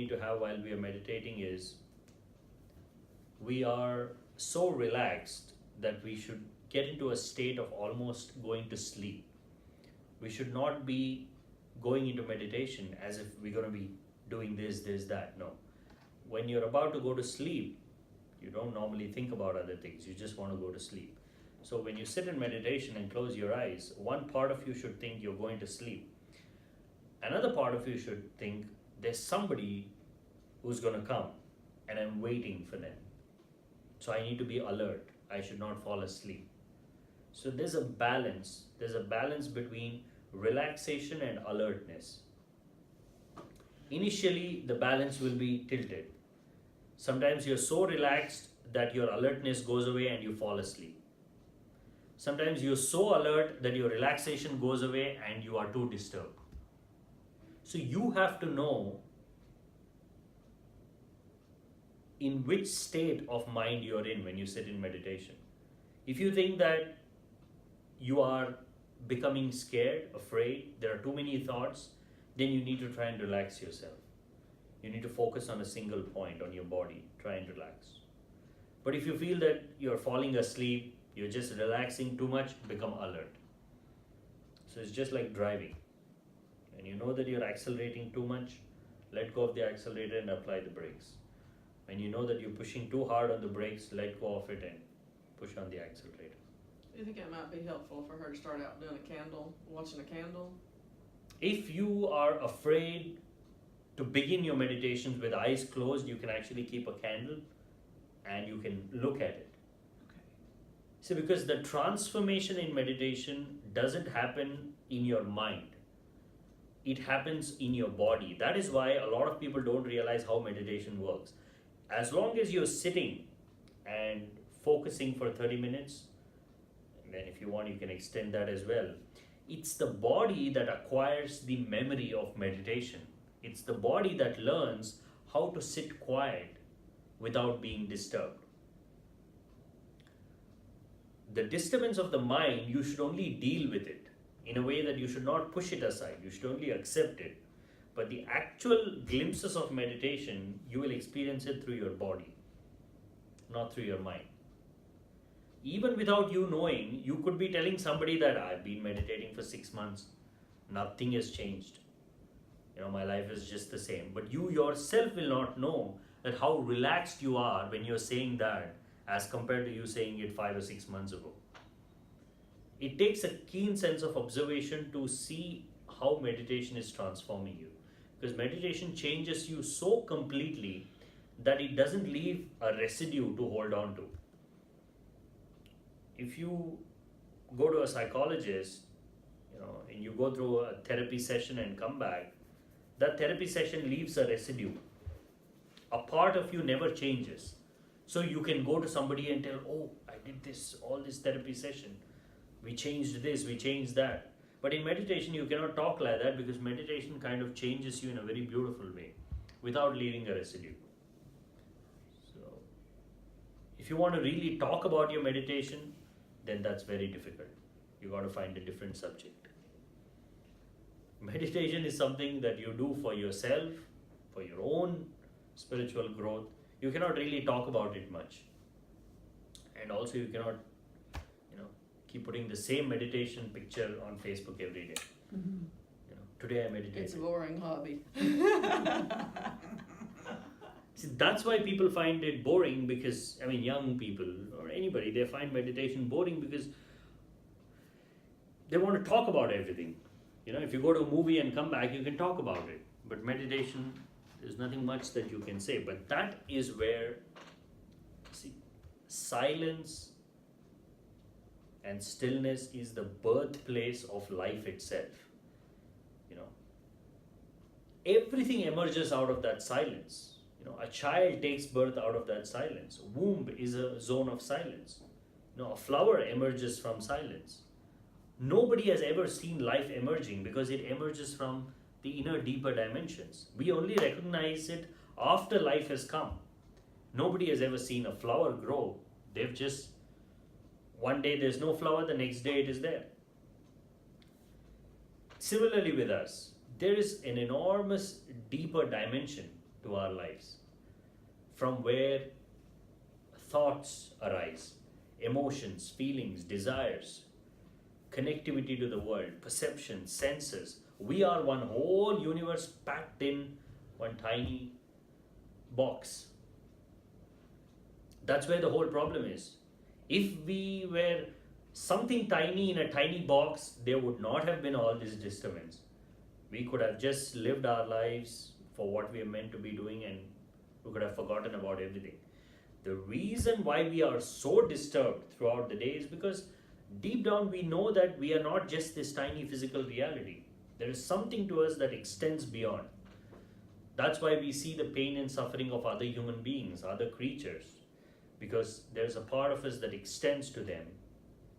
need to have while we are meditating is we are so relaxed that we should get into a state of almost going to sleep. We should not be going into meditation as if we're going to be doing this, that. No. When you're about to go to sleep, you don't normally think about other things. You just want to go to sleep. So when you sit in meditation and close your eyes, one part of you should think you're going to sleep. Another part of you should think there's somebody who's going to come and I'm waiting for them. So I need to be alert. I should not fall asleep. So there's a balance. There's a balance between relaxation and alertness. Initially, the balance will be tilted. Sometimes you're so relaxed that your alertness goes away and you fall asleep. Sometimes you're so alert that your relaxation goes away and you are too disturbed. So you have to know in which state of mind you're in when you sit in meditation. If you think that you are becoming scared, afraid, there are too many thoughts, then you need to try and relax yourself. You need to focus on a single point on your body, try and relax. But if you feel that you're falling asleep, you're just relaxing too much, become alert. So it's just like driving. When you know that you're accelerating too much, let go of the accelerator and apply the brakes. When you know that you're pushing too hard on the brakes, let go of it and push on the accelerator. Do you think it might be helpful for her to start out doing a candle, watching a candle? If you are afraid to begin your meditations with eyes closed, you can actually keep a candle and you can look at it. Okay. See, because the transformation in meditation doesn't happen in your mind. It happens in your body. That is why a lot of people don't realize how meditation works. As long as you're sitting and focusing for 30 minutes, and then if you want, you can extend that as well. It's the body that acquires the memory of meditation. It's the body that learns how to sit quiet without being disturbed. The disturbance of the mind, you should only deal with it in a way that you should not push it aside. You should only accept it. But the actual glimpses of meditation, you will experience it through your body, not through your mind. Even without you knowing, you could be telling somebody that I've been meditating for 6 months. Nothing has changed. My life is just the same. But you yourself will not know that how relaxed you are when you're saying that as compared to you saying it 5 or 6 months ago. It takes a keen sense of observation to see how meditation is transforming you. Because meditation changes you so completely that it doesn't leave a residue to hold on to. If you go to a psychologist, and you go through a therapy session and come back, that therapy session leaves a residue. A part of you never changes. So you can go to somebody and tell, oh, I did this, all this therapy session. We changed this, we changed that. But in meditation, you cannot talk like that because meditation kind of changes you in a very beautiful way without leaving a residue. So if you want to really talk about your meditation, then that's very difficult. You got to find a different subject. Meditation is something that you do for yourself, for your own spiritual growth. You cannot really talk about it much. And also you cannot, keep putting the same meditation picture on Facebook every day. Mm-hmm. Today I meditated. It's a boring hobby. See, that's why people find it boring because, young people or anybody, they find meditation boring because they want to talk about everything. If you go to a movie and come back, you can talk about it. But meditation, there's nothing much that you can say. But that is where, silence and stillness is the birthplace of life itself. Everything emerges out of that silence. A child takes birth out of that silence. Womb is a zone of silence. A flower emerges from silence. Nobody has ever seen life emerging because it emerges from the inner deeper dimensions. We only recognize it after life has come. Nobody has ever seen a flower grow. They've just, one day there's no flower, the next day it is there. Similarly with us, there is an enormous deeper dimension to our lives, from where thoughts arise, emotions, feelings, desires, connectivity to the world, perception, senses. We are one whole universe packed in one tiny box. That's where the whole problem is. If we were something tiny in a tiny box, there would not have been all this disturbance. We could have just lived our lives for what we are meant to be doing, and we could have forgotten about everything. The reason why we are so disturbed throughout the day is because deep down we know that we are not just this tiny physical reality. There is something to us that extends beyond. That's why we see the pain and suffering of other human beings, other creatures, because there's a part of us that extends to them,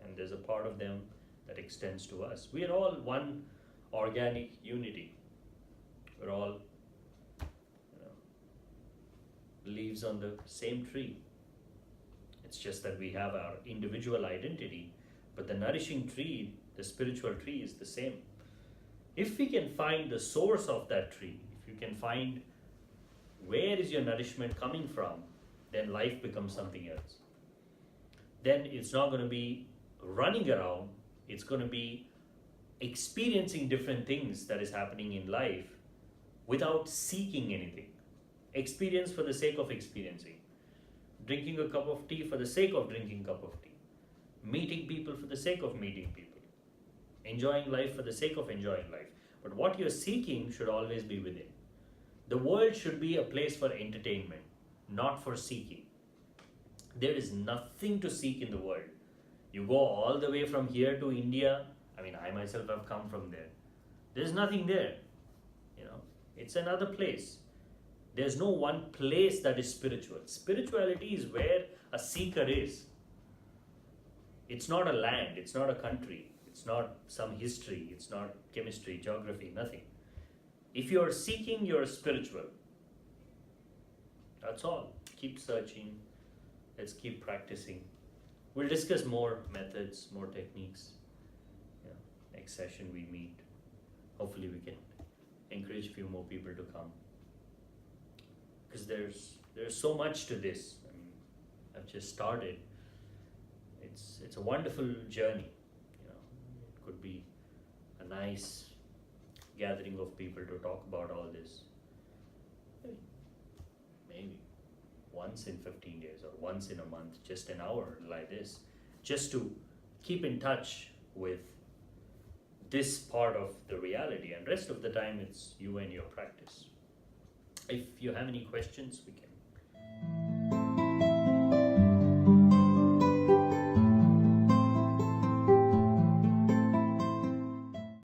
and there's a part of them that extends to us. We are all one organic unity. We're all, leaves on the same tree. It's just that we have our individual identity, but the nourishing tree, the spiritual tree, is the same. If we can find the source of that tree, if you can find where is your nourishment coming from, then life becomes something else. Then it's not going to be running around, it's going to be experiencing different things that is happening in life without seeking anything. Experience for the sake of experiencing. Drinking a cup of tea for the sake of drinking a cup of tea. Meeting people for the sake of meeting people. Enjoying life for the sake of enjoying life. But what you're seeking should always be within. The world should be a place for entertainment, not for seeking. There is nothing to seek in the world. You go all the way from here to India. I mean, I myself have come from there. There's nothing there. It's another place. There's no one place that is spiritual. Spirituality is where a seeker is. It's not a land, it's not a country, it's not some history, it's not chemistry, geography, nothing. If you're seeking, you're spiritual. That's all. Keep searching. Let's keep practicing. We'll discuss more methods, more techniques. Next session we meet. Hopefully we can encourage a few more people to come. Because there's so much to this. I mean, I've just started. It's a wonderful journey. It could be a nice gathering of people to talk about all this. Maybe once in 15 days or once in a month, just an hour like this, just to keep in touch with this part of the reality, and rest of the time it's you and your practice. If you have any questions, we can